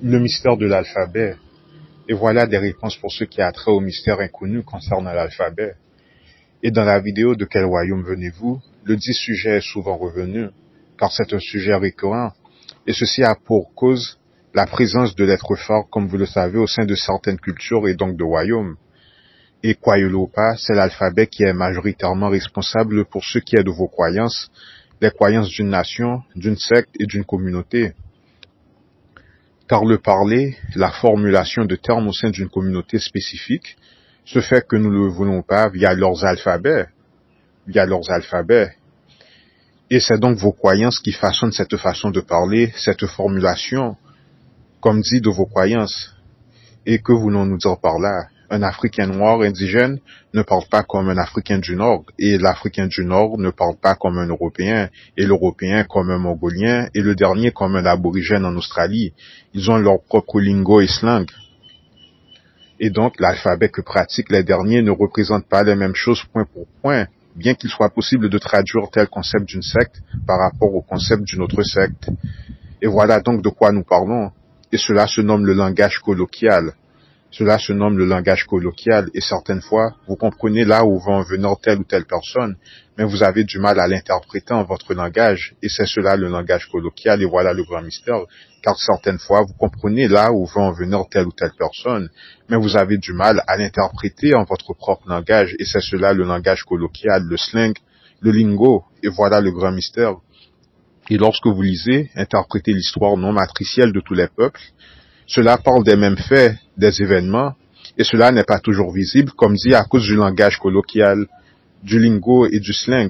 Le mystère de l'alphabet. Et voilà des réponses pour ceux qui a trait au mystère inconnu concernant l'alphabet. Et dans la vidéo de quel royaume venez-vous, le dit sujet est souvent revenu, car c'est un sujet récurrent, et ceci a pour cause la présence de lettres fortes, comme vous le savez, au sein de certaines cultures et donc de royaumes. Et croyez-le ou pas, c'est l'alphabet qui est majoritairement responsable pour ce qui est de vos croyances, les croyances d'une nation, d'une secte et d'une communauté. Car le parler, la formulation de termes au sein d'une communauté spécifique, se fait que nous ne le voulons pas via leurs alphabets. Et c'est donc vos croyances qui façonnent cette façon de parler, cette formulation, comme dit de vos croyances. Et que voulons-nous dire par là? Un Africain noir indigène ne parle pas comme un Africain du Nord, et l'Africain du Nord ne parle pas comme un Européen, et l'Européen comme un Mongolien, et le dernier comme un aborigène en Australie. Ils ont leur propre lingo et slang. Et donc, l'alphabet que pratiquent les derniers ne représente pas les mêmes choses point pour point, bien qu'il soit possible de traduire tel concept d'une secte par rapport au concept d'une autre secte. Et voilà donc de quoi nous parlons. Et cela se nomme le langage colloquial. Et certaines fois, vous comprenez là où va en venir telle ou telle personne, mais vous avez du mal à l'interpréter en votre langage, et c'est cela le langage colloquial, et voilà le grand mystère, car certaines fois, vous comprenez là où va en venir telle ou telle personne, mais vous avez du mal à l'interpréter en votre propre langage, et c'est cela le langage colloquial, le slang, le lingo, et voilà le grand mystère. Et lorsque vous lisez, interprétez l'histoire non matricielle de tous les peuples, cela parle des mêmes faits, des événements, et cela n'est pas toujours visible, comme dit à cause du langage colloquial, du lingo et du slang.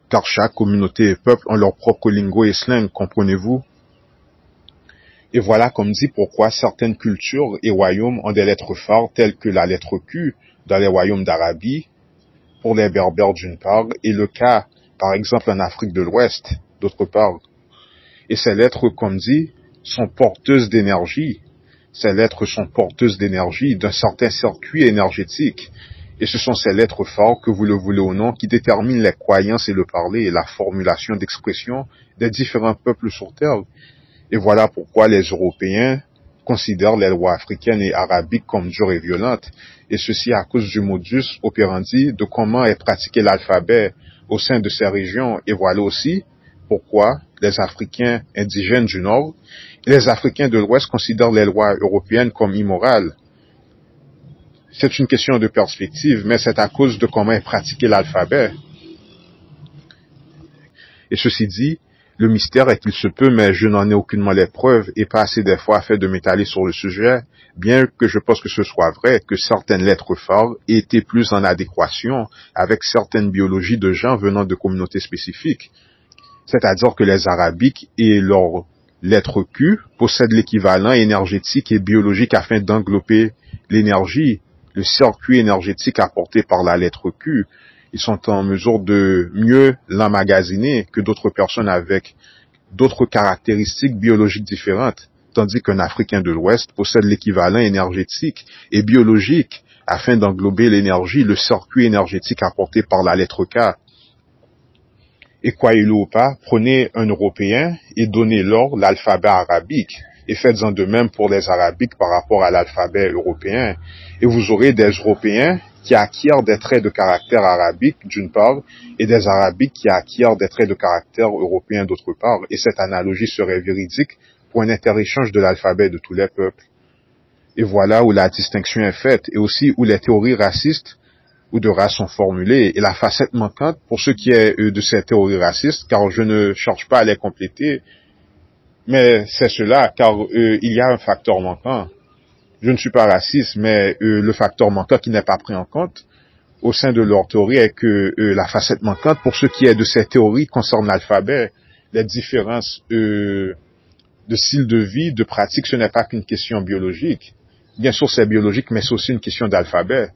Car chaque communauté et peuple ont leur propre lingo et slang, comprenez-vous? Et voilà comme dit pourquoi certaines cultures et royaumes ont des lettres phares telles que la lettre Q dans les royaumes d'Arabie, pour les Berbères d'une part, et le K, par exemple en Afrique de l'Ouest, d'autre part. Et ces lettres, comme dit, sont porteuses d'énergie. Ces lettres sont porteuses d'énergie, d'un certain circuit énergétique. Et ce sont ces lettres fortes, que vous le voulez ou non, qui déterminent les croyances et le parler et la formulation d'expression des différents peuples sur Terre. Et voilà pourquoi les Européens considèrent les lois africaines et arabiques comme dures et violentes. Et ceci à cause du modus operandi de comment est pratiqué l'alphabet au sein de ces régions. Et voilà aussi pourquoi les Africains indigènes du Nord et les Africains de l'Ouest considèrent les lois européennes comme immorales. C'est une question de perspective, mais c'est à cause de comment est pratiqué l'alphabet. Et ceci dit, le mystère est qu'il se peut, mais je n'en ai aucunement les preuves et pas assez des fois afin de m'étaler sur le sujet, bien que je pense que ce soit vrai, que certaines lettres phares aient été plus en adéquation avec certaines biologies de gens venant de communautés spécifiques. C'est-à-dire que les arabiques et leurs lettres Q possèdent l'équivalent énergétique et biologique afin d'englober l'énergie, le circuit énergétique apporté par la lettre Q. Ils sont en mesure de mieux l'emmagasiner que d'autres personnes avec d'autres caractéristiques biologiques différentes, tandis qu'un Africain de l'Ouest possède l'équivalent énergétique et biologique afin d'englober l'énergie, le circuit énergétique apporté par la lettre K. Et croyez-le ou pas, prenez un Européen et donnez-leur l'alphabet arabique, et faites-en de même pour les arabiques par rapport à l'alphabet européen, et vous aurez des Européens qui acquièrent des traits de caractère arabiques d'une part, et des arabiques qui acquièrent des traits de caractère européens d'autre part, et cette analogie serait véridique pour un interéchange de l'alphabet de tous les peuples. Et voilà où la distinction est faite, et aussi où les théories racistes ou de race sont formulées, et la facette manquante pour ce qui est de ces théories racistes, car je ne cherche pas à les compléter, mais c'est cela, car il y a un facteur manquant. Je ne suis pas raciste, mais le facteur manquant qui n'est pas pris en compte au sein de leur théorie est que la facette manquante pour ce qui est de ces théories concerne l'alphabet, les différences de style de vie, de pratique, ce n'est pas qu'une question biologique. Bien sûr, c'est biologique, mais c'est aussi une question d'alphabet,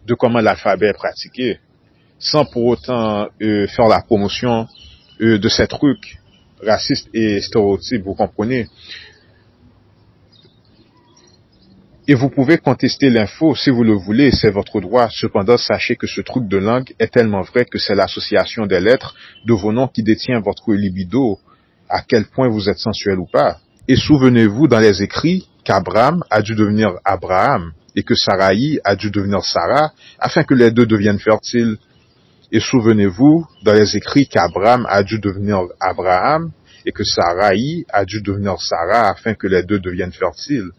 de comment l'alphabet est pratiqué, sans pour autant faire la promotion de ces trucs racistes et stéréotypes, vous comprenez. Et vous pouvez contester l'info si vous le voulez, c'est votre droit. Cependant, sachez que ce truc de langue est tellement vrai que c'est l'association des lettres de vos noms qui détient votre libido, à quel point vous êtes sensuel ou pas. Et souvenez-vous dans les écrits qu'Abraham a dû devenir Abraham et que Saraï a dû devenir Sarah afin que les deux deviennent fertiles. Et souvenez-vous dans les écrits qu'Abraham a dû devenir Abraham et que Saraï a dû devenir Sarah afin que les deux deviennent fertiles.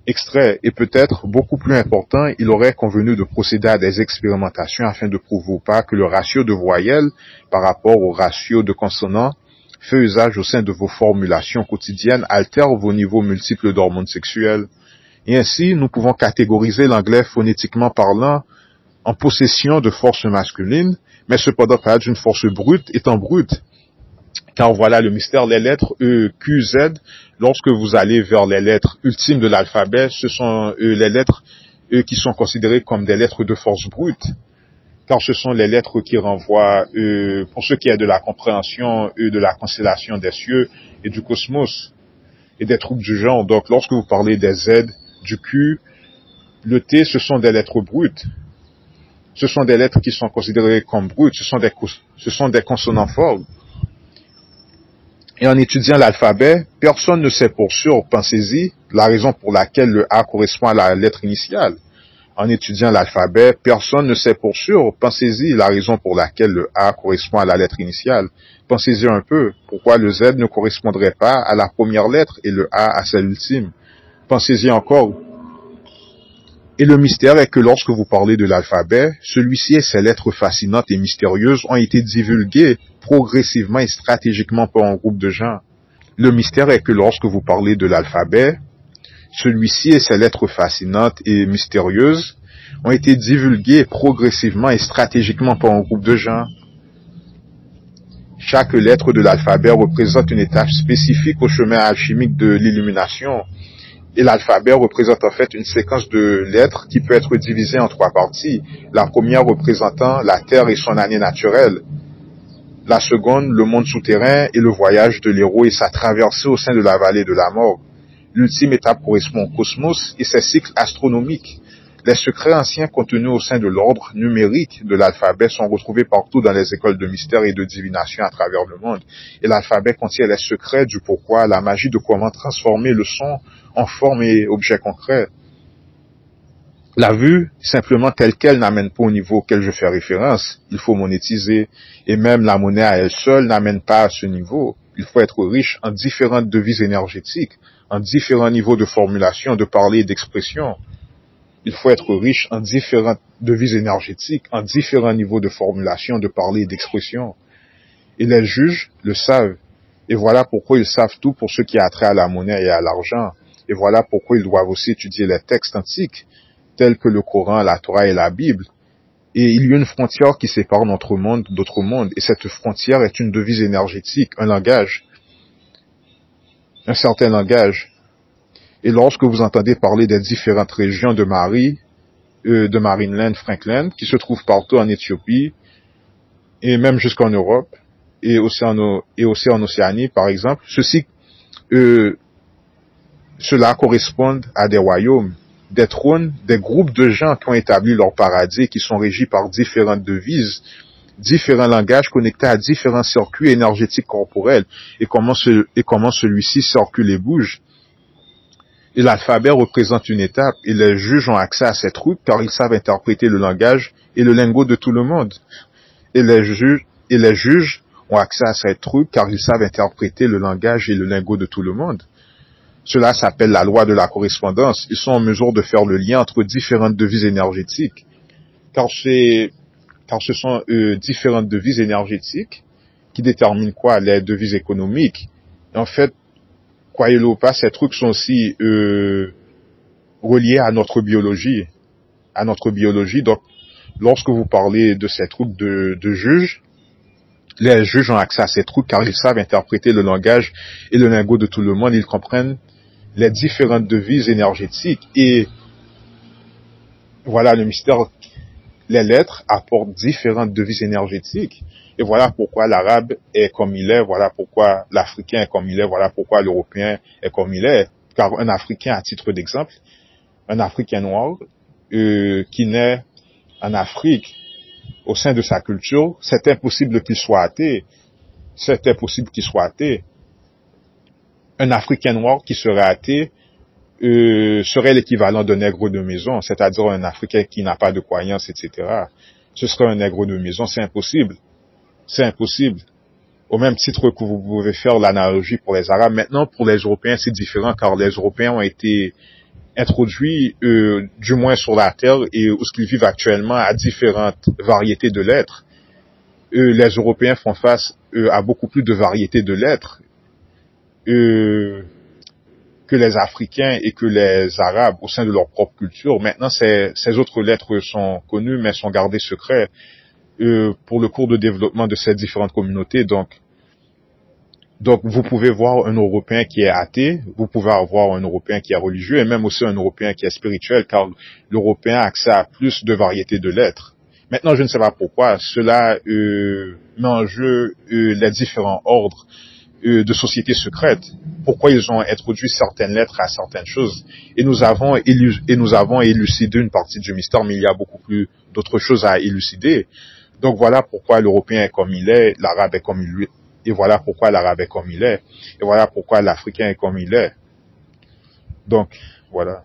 Extrait, et peut-être beaucoup plus important, il aurait convenu de procéder à des expérimentations afin de prouver ou pas que le ratio de voyelles par rapport au ratio de consonants fait usage au sein de vos formulations quotidiennes altère vos niveaux multiples d'hormones sexuelles. Et ainsi, nous pouvons catégoriser l'anglais phonétiquement parlant en possession de force masculine, mais cependant pas d'une force brute étant brute. Car voilà le mystère, les lettres E, Q, Z, lorsque vous allez vers les lettres ultimes de l'alphabet, ce sont les lettres qui sont considérées comme des lettres de force brute. Car ce sont les lettres qui renvoient, pour ce qui est de la compréhension de la constellation des cieux et du cosmos et des trucs du genre. Donc lorsque vous parlez des Z, du Q, le T, ce sont des lettres brutes. Ce sont des lettres qui sont considérées comme brutes, ce sont des consonants forts. Et en étudiant l'alphabet, personne ne sait pour sûr, pensez-y, la raison pour laquelle le A correspond à la lettre initiale. En étudiant l'alphabet, personne ne sait pour sûr, pensez-y, la raison pour laquelle le A correspond à la lettre initiale. Pensez-y un peu, pourquoi le Z ne correspondrait pas à la première lettre et le A à celle ultime. Pensez-y encore. Et le mystère est que lorsque vous parlez de l'alphabet, celui-ci et ses lettres fascinantes et mystérieuses ont été divulguées progressivement et stratégiquement par un groupe de gens. Le mystère est que lorsque vous parlez de l'alphabet, celui-ci et ses lettres fascinantes et mystérieuses ont été divulguées progressivement et stratégiquement par un groupe de gens. Chaque lettre de l'alphabet représente une étape spécifique au chemin alchimique de l'illumination. Et l'alphabet représente en fait une séquence de lettres qui peut être divisée en trois parties. La première représentant la Terre et son année naturelle. La seconde, le monde souterrain et le voyage de l'héros et sa traversée au sein de la vallée de la mort. L'ultime étape correspond au cosmos et ses cycles astronomiques. Les secrets anciens contenus au sein de l'ordre numérique de l'alphabet sont retrouvés partout dans les écoles de mystère et de divination à travers le monde. Et l'alphabet contient les secrets du pourquoi, la magie de comment transformer le son en forme et objet concret. La vue, simplement telle qu'elle, n'amène pas au niveau auquel je fais référence. Il faut monétiser. Et même la monnaie à elle seule n'amène pas à ce niveau. Il faut être riche en différentes devises énergétiques, en différents niveaux de formulation, de parler et d'expression. Il faut être riche en différentes devises énergétiques, en différents niveaux de formulation, de parler et d'expression. Et les juges le savent. Et voilà pourquoi ils savent tout pour ce qui a trait à la monnaie et à l'argent. Et voilà pourquoi ils doivent aussi étudier les textes antiques, tels que le Coran, la Torah et la Bible. Et il y a une frontière qui sépare notre monde d'autres mondes. Et cette frontière est une devise énergétique, un langage, un certain langage. Et lorsque vous entendez parler des différentes régions de Marineland, Franklin, qui se trouvent partout en Éthiopie, et même jusqu'en Europe, et aussi en Océanie, par exemple, cela correspond à des royaumes, des trônes, des groupes de gens qui ont établi leur paradis, qui sont régis par différentes devises, différents langages connectés à différents circuits énergétiques corporels, et comment celui-ci circule et bouge. Et l'alphabet représente une étape, et les juges ont accès à ces trucs car ils savent interpréter le langage et le lingot de tout le monde. Et les juges ont accès à ces trucs car ils savent interpréter le langage et le lingot de tout le monde. Cela s'appelle la loi de la correspondance. Ils sont en mesure de faire le lien entre différentes devises énergétiques. Car ce sont différentes devises énergétiques qui déterminent quoi? Les devises économiques. Et en fait, croyez-le ou pas, ces trucs sont aussi reliés à notre biologie. Donc, lorsque vous parlez de ces trucs de juges, les juges ont accès à ces trucs car ils savent interpréter le langage et le lingot de tout le monde. Ils comprennent les différentes devises énergétiques. Et voilà le mystère. Les lettres apportent différentes devises énergétiques. Et voilà pourquoi l'arabe est comme il est, voilà pourquoi l'africain est comme il est, voilà pourquoi l'européen est comme il est. Car un africain, à titre d'exemple, un africain noir qui naît en Afrique, au sein de sa culture, c'est impossible qu'il soit athée. C'est impossible qu'il soit athée. un Africain noir qui serait athée serait l'équivalent d'un nègre de maison, c'est-à-dire un Africain qui n'a pas de croyance, etc. Ce serait un nègre de maison, c'est impossible. C'est impossible. Au même titre que vous pouvez faire l'analogie pour les Arabes. Maintenant, pour les Européens, c'est différent car les Européens ont été introduits, du moins sur la Terre, et où ce qu'ils vivent actuellement à différentes variétés de l'être. Les Européens font face à beaucoup plus de variétés de l'être que les Africains et que les Arabes au sein de leur propre culture. Maintenant, ces autres lettres sont connues, mais sont gardées secrets pour le cours de développement de ces différentes communautés. Donc, vous pouvez voir un Européen qui est athée, vous pouvez avoir un Européen qui est religieux, et même aussi un Européen qui est spirituel, car l'Européen a accès à plus de variétés de lettres. Maintenant, je ne sais pas pourquoi cela met en jeu les différents ordres de sociétés secrètes. Pourquoi ils ont introduit certaines lettres à certaines choses. Et nous avons élucidé une partie du mystère, mais il y a beaucoup plus d'autres choses à élucider. Donc voilà pourquoi l'Européen est comme il est, l'Arabe est comme il est, et voilà pourquoi l'Arabe est comme il est, et voilà pourquoi l'Africain est comme il est. Donc, voilà.